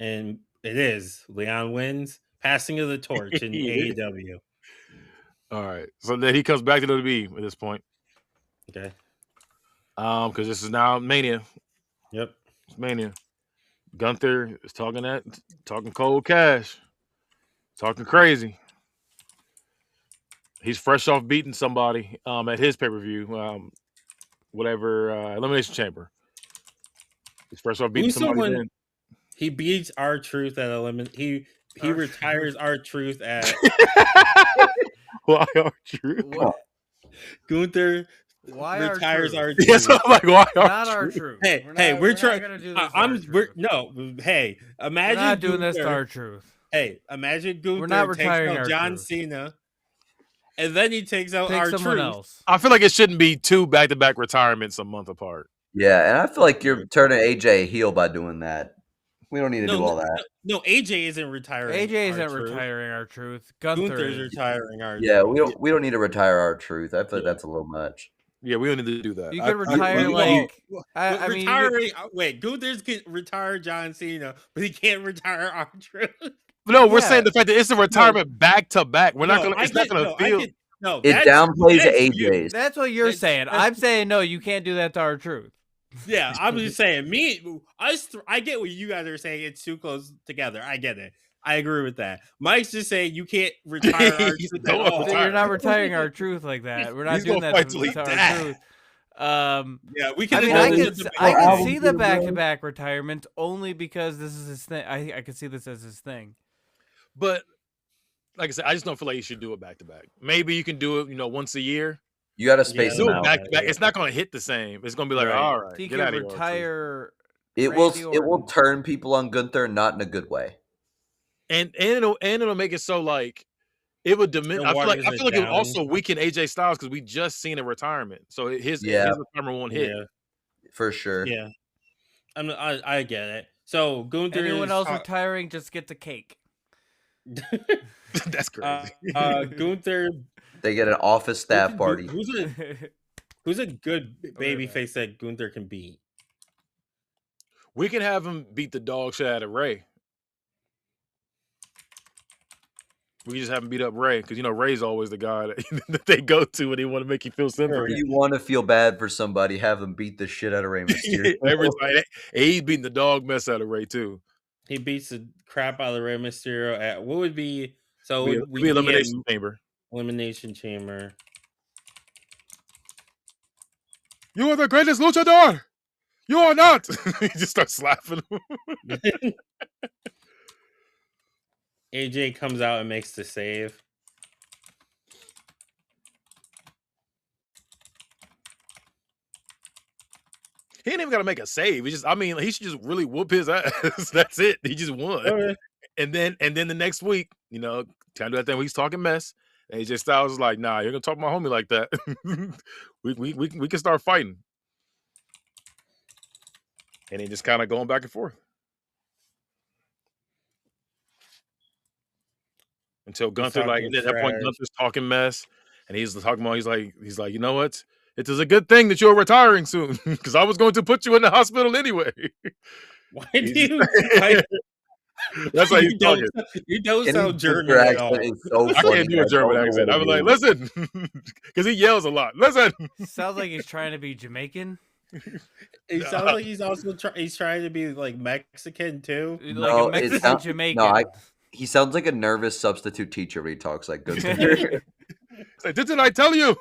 And it is. Leon wins. Passing of the torch in AEW. All right. So then he comes back to WWE at this point. Okay. Because this is now Mania. Yep. It's Mania. Gunther is talking cold cash. Talking crazy. He's fresh off beating somebody at his pay-per-view. Elimination Chamber. He's fresh off beating somebody then. He beats R-Truth at He retires R-Truth at Why R-Truth? What? Gunther retires R-Truth. Yes, I'm like, why R-Truth? Not R-Truth. We're trying. Gonna do this Imagine we're not doing this to R-Truth. Hey, imagine Gunther We're not takes retiring out John R-Truth. Cena, and then he takes out Take someone R-Truth. else. I feel like it shouldn't be 2 back-to-back retirements a month apart. Yeah, and I feel like you're turning AJ heel by doing that. We don't need to do all that. No, AJ isn't retiring. AJ isn't R-Truth. retiring R-Truth. Gunther's retiring R-Truth. Yeah, we don't need to retire R-Truth. I feel like that's a little much. Yeah, we don't need to do that. You could retire Wait, Gunther's can retire John Cena, but he can't retire R-Truth. No, we're saying the fact that it's a retirement back-to-back. We're not going to. It's not going to feel. It downplays AJ's. That's what you're saying. I'm saying no. You can't do that to R-Truth. Yeah, I'm just saying. I get what you guys are saying. It's too close together. I get it. I agree with that. Mike's just saying you can't retire R-Truth. You're not retiring R-Truth like that. We're not doing that to R-Truth. Yeah, we can. I can see the back-to-back retirement only because this is his thing. I can see this as his thing. But like I said, I just don't feel like you should do it back-to-back. Maybe you can do it, once a year. You got to space them out. Back-to-back. It's not going to hit the same. It's going to be like, all right, he get can out of retire. It will turn people on Gunther, not in a good way. And it'll make it so like it would diminish. I feel like it would also weaken AJ Styles because we just seen a retirement, so his retirement won't hit. Yeah, for sure. Yeah, I get it. So Gunther, anyone else retiring just gets a cake. That's crazy. Gunther They get an office staff party. Who's a good baby face that Gunther can beat? We can have him beat the dog shit out of Ray. We can just have him beat up Ray because Ray's always the guy that they go to when they want to make you feel sympathy. If you want to feel bad for somebody, have them beat the shit out of Rey Mysterio. Every time, he's beating the dog mess out of Ray too. He beats the crap out of Rey Mysterio at what would be we elimination chamber. Elimination chamber. You are the greatest luchador. You are not. He just starts laughing. AJ comes out and makes the save. He ain't even got to make a save. He should just really whoop his ass. That's it. He just won. Okay. And then the next week, time to do that thing where he's talking mess. AJ Styles is like, nah, you're gonna talk to my homie like that. we can start fighting. And they just kind of going back and forth. Until Gunther, at that point, Gunther's talking mess, and he's talking about, he's like, you know what? It is a good thing that you're retiring soon, because I was going to put you in the hospital anyway. Why do you? That's why you talking. You don't sound German at all. So I can't do a German accent. I was like, listen, because he yells a lot. Listen. Sounds like he's trying to be Jamaican. It sounds like he's also he's trying to be like Mexican too. No, like a Mexican Jamaican. No, he sounds like a nervous substitute teacher when he talks like Gunther. It's like, didn't I tell you?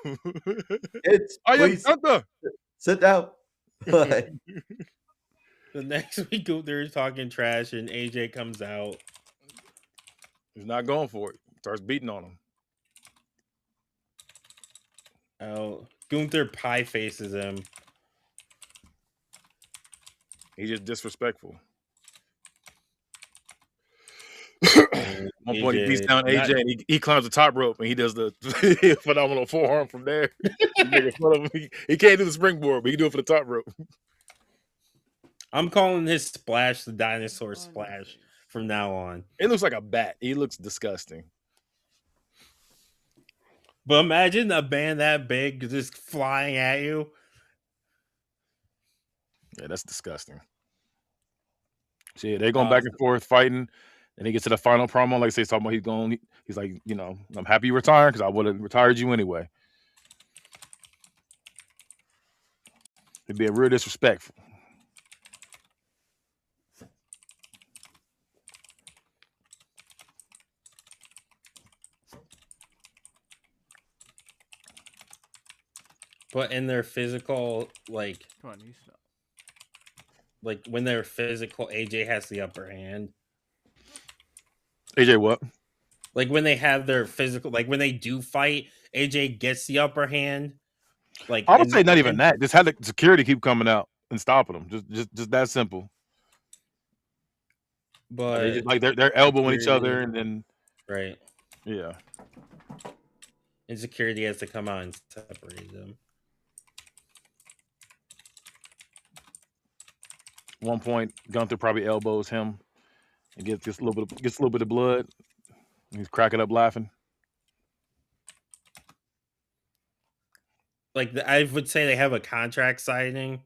I am Gunther. Sit down. The next week, they're talking trash, and AJ comes out. He's not going for it. Starts beating on him. Oh, Gunther pie faces him. He's just disrespectful. One point he beats down AJ and he climbs the top rope and he does the phenomenal forearm from there. He can't do the springboard, but he can do it for the top rope. I'm calling his splash the dinosaur splash from now on. It looks like a bat. He looks disgusting. But imagine a band that big just flying at you. Yeah, that's disgusting. So yeah, they're going back and forth fighting. And he gets to the final promo, like I say, he's talking about he's like, I'm happy you retired because I would have retired you anyway. It'd be a real disrespectful. But in their physical, like, come on, you stop. Like when they're physical, AJ has the upper hand. AJ what? Like when they have their physical, like when they do fight, AJ gets the upper hand. Like I would say not even that. Just have the security keep coming out and stopping them. Just that simple. But they just, like they're elbowing each other and then right. Yeah. And security has to come out and separate them. One point, Gunther probably elbows him and gets a little bit of blood. He's cracking up laughing. Like I would say they have a contract signing,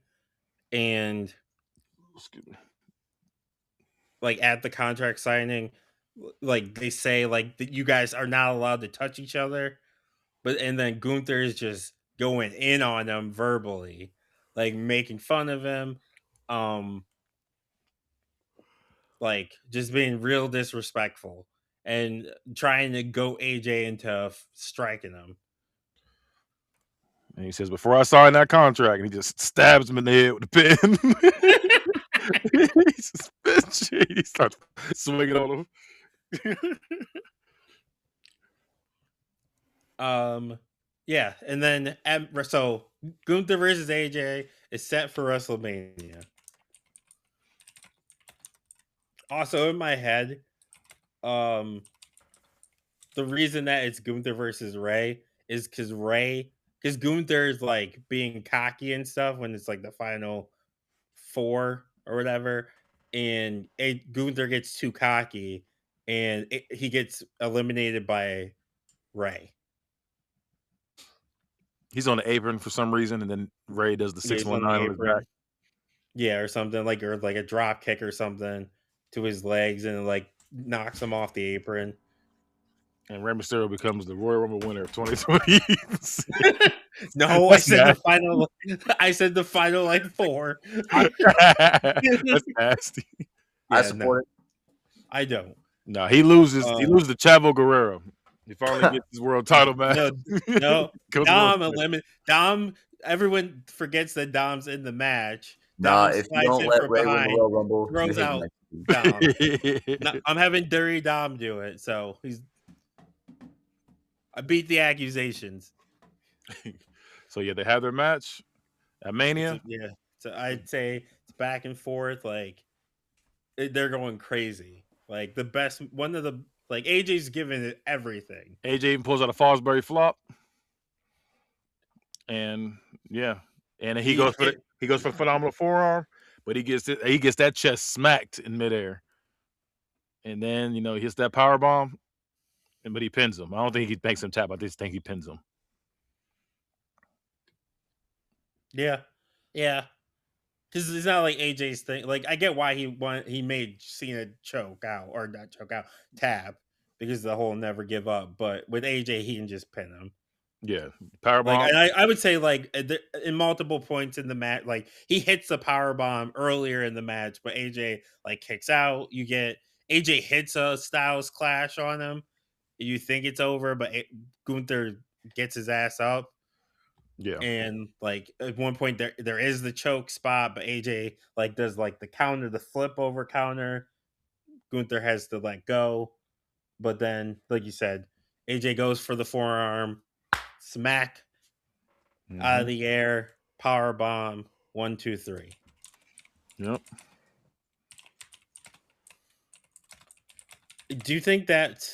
and like at the contract signing, like they say like that you guys are not allowed to touch each other, and then Gunther is just going in on them verbally, like making fun of him, like just being real disrespectful and trying to go AJ into striking him. And he says, before I signed that contract, and he just stabs him in the head with a pin. He starts swinging on him. Yeah, and then so Gunther versus AJ is set for WrestleMania. Also in my head, the reason that it's Gunther versus Ray is because Gunther is like being cocky and stuff when it's like the final four or whatever, and Gunther gets too cocky and he gets eliminated by Ray. He's on the apron for some reason, and then Ray does the Yeah, he's on the 619 on his back. apron. Yeah, or something like a drop kick or something to his legs, and like knocks him off the apron. And Rey Mysterio becomes the Royal Rumble winner of 2020. No, I said the final. I said the final like 4. That's nasty. I support it. I don't. No, he loses. He loses to Chavo Guerrero. He finally gets his world title match. No, Dom. Everyone forgets that Dom's in the match. Nah, Dom if you don't let Ray win the Royal Rumble, throws you out hate Dom. No, I'm having Dirty Dom do it, so I beat the accusations. So yeah, they have their match at Mania. So I'd say it's back and forth. Like they're going crazy. Like the best, one of the like AJ's giving it everything. AJ even pulls out a Fosbury flop, and yeah, and he goes for the phenomenal forearm, but he gets that chest smacked in midair, and then he hits that power bomb, but he pins him. I don't think he makes him tap. I just think he pins him. Yeah. Because it's not like AJ's thing. Like I get why he made Cena choke out or not choke out, tap, because the whole never give up. But with AJ, he can just pin him. Yeah, power bomb. Like, and I would say like in multiple points in the match, like he hits the power bomb earlier in the match, but AJ like kicks out. You get AJ hits a Styles Clash on him. You think it's over, but Gunther gets his ass up. Yeah, and like at one point there is the choke spot, but AJ like does like the counter, the flip over counter. Gunther has to let go, but then like you said, AJ goes for the forearm, smack out of the air, power bomb, 1, 2, 3. Yep. Do you think that?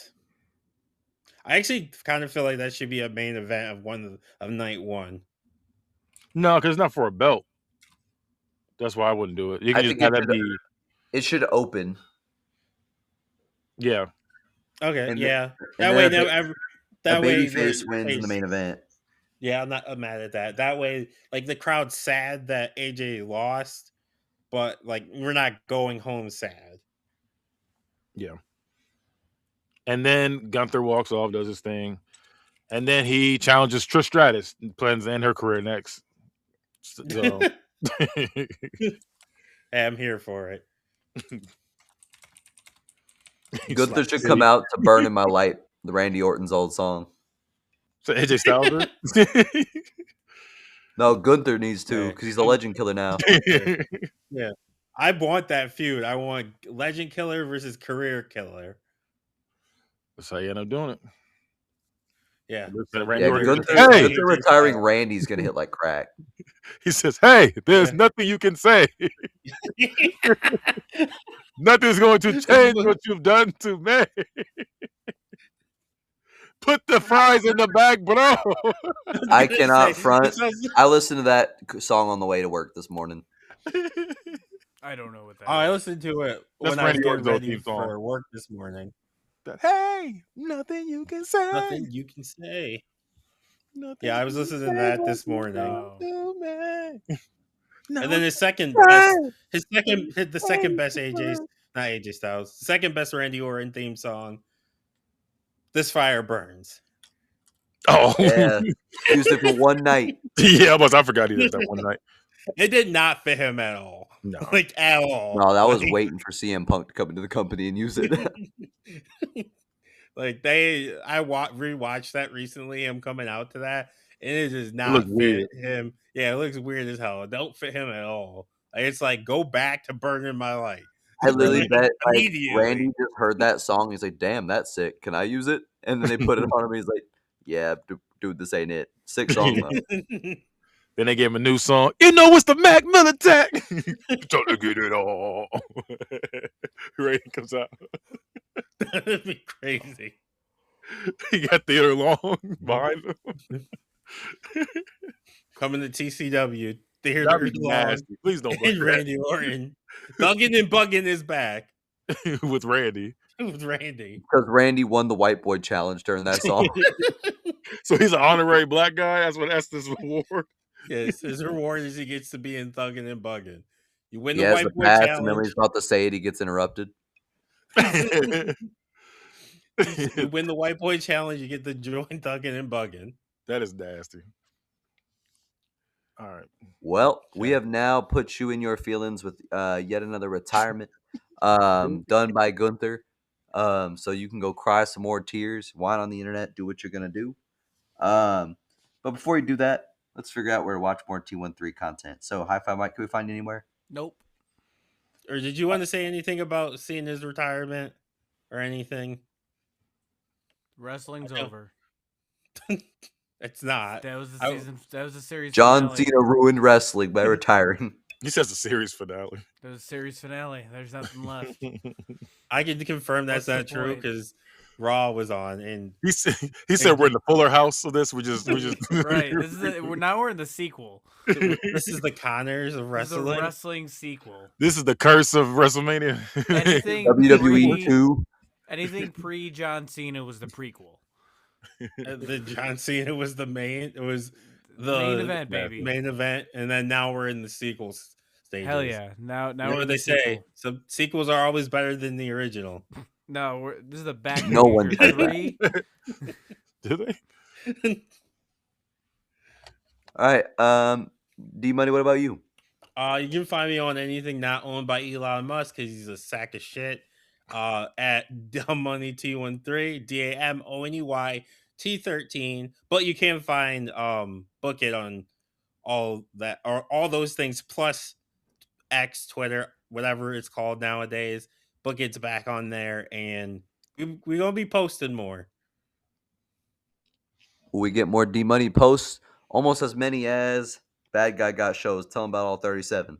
I actually kind of feel like that should be a main event of night 1. No, because it's not for a belt. That's why I wouldn't do it. You can just have that be. It should open. Yeah. Okay. And yeah. That way, that way, babyface wins in the main event. Yeah, I'm not mad at that. That way, like the crowd's sad that AJ lost, but like we're not going home sad. Yeah. And then Gunther walks off, does his thing, and then he challenges Trish Stratus, plans to end her career next. So. Hey, I'm here for it. Gunther should come out to "Burn in My Light," the Randy Orton's old song. So AJ Styles. No, Gunther needs to, because he's a legend killer now. Yeah, I want that feud. I want legend killer versus career killer. That's how you end up doing it. Yeah. Gunther retiring Randy's gonna hit like crack. He says, "Hey, there's nothing you can say. Nothing's going to change what you've done to me. Put the fries in the bag, bro." I cannot front. I listened to that song on the way to work this morning. I don't know what that is. I listened to it when I was getting ready for work this morning. Hey, nothing you can say. Nothing you can say. Yeah, I was listening to that this morning. And then the second best AJ's, not AJ Styles, second best Randy Orton theme song, "This Fire Burns." Oh, yeah, used it for one night. Yeah, I forgot he did that one night. It did not fit him at all. No, like at all. No, that was waiting for CM Punk to come into the company and use it. Like I rewatched that recently. Him coming out to that, and it does not fit him. Yeah, it looks weird as hell. It don't fit him at all. Like, it's like, go back to "Burning My Light." I literally bet Randy just heard that song. He's like, "Damn, that's sick. Can I use it?" And then they put it on him. He's like, "Yeah, dude, this ain't it. Sick song though." Then they gave him a new song. It's the Mac Miller Attack. Trying to get it all. Randy comes out. That'd be crazy. He got Theater Long behind him. Coming to TCW. Theater Long. Please don't. And Randy Orton. Thuggin' and Buggin' is back. With Randy. With Randy. Because Randy won the White Boy Challenge during that song. So he's an honorary black guy. That's his reward. Yes, his reward is he gets to be in Thuggin' and Buggin'. You win He the has White the Boy pass, and then when Challenge. he's about to say it, he gets interrupted. You win the White Boy Challenge. You get to join Thuggin' and Buggin'. That is nasty. All right. Well, we Okay. have now put you in your feelings with yet another retirement done by Gunther. So you can go cry some more tears, whine on the internet, do what you're going to do. But before you do that, let's figure out where to watch more T13 content. So, Hi-Fi Mike, can we find you anywhere? Nope. Or did you want to say anything about seeing his retirement or anything? Wrestling's I know. over. It's not. That was the season. That was the series. John finale. Cena ruined wrestling by retiring. He says the series finale. That was the series finale. There's nothing left. I can confirm that's What's the not true point? because Raw was on, and He said we're in the Fuller House of this. We just Right. This is we're in the sequel. this is the Connors of This is a wrestling. wrestling sequel. This is the curse of WrestleMania. Anything WWE 2. Anything pre John Cena was the prequel. The John Cena was the main. It was the main event, baby. Main event, and then now we're in the sequel stages. Hell yeah! Now You know we're what in they the say? sequel. Some sequels are always better than the original. No, this is the back. No one said 3. Do they? All right. D Money, what about you? You can find me on anything not owned by Elon Musk because he's a sack of shit. At Dummoney T13, DAMONEY T13. But you can find Book It on all that or all those things plus X, Twitter, whatever it's called nowadays. Book It's back on there, and we're gonna be posting more. Will we get more D Money posts? Almost as many as Bad Guy Got shows. Tell them about all 37.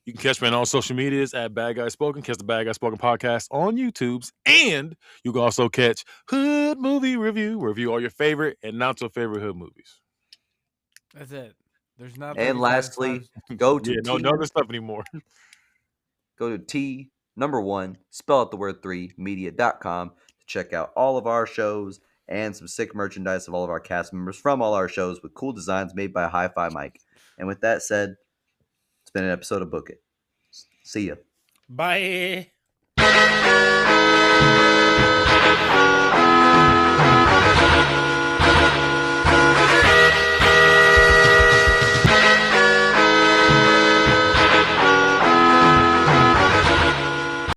You can catch me on all social medias at Bad Guy Spoken. Catch the Bad Guy Spoken podcast on YouTube's, and you can also catch Hood Movie Review. Review all your favorite and not so favorite hood movies. That's it. There's not. And 35 lastly, times- go to no other stuff anymore. Go to T1, spell out the word 3, media.com to check out all of our shows and some sick merchandise of all of our cast members from all our shows with cool designs made by Hi-Fi Mike. And with that said, it's been an episode of Book It. See ya. Bye.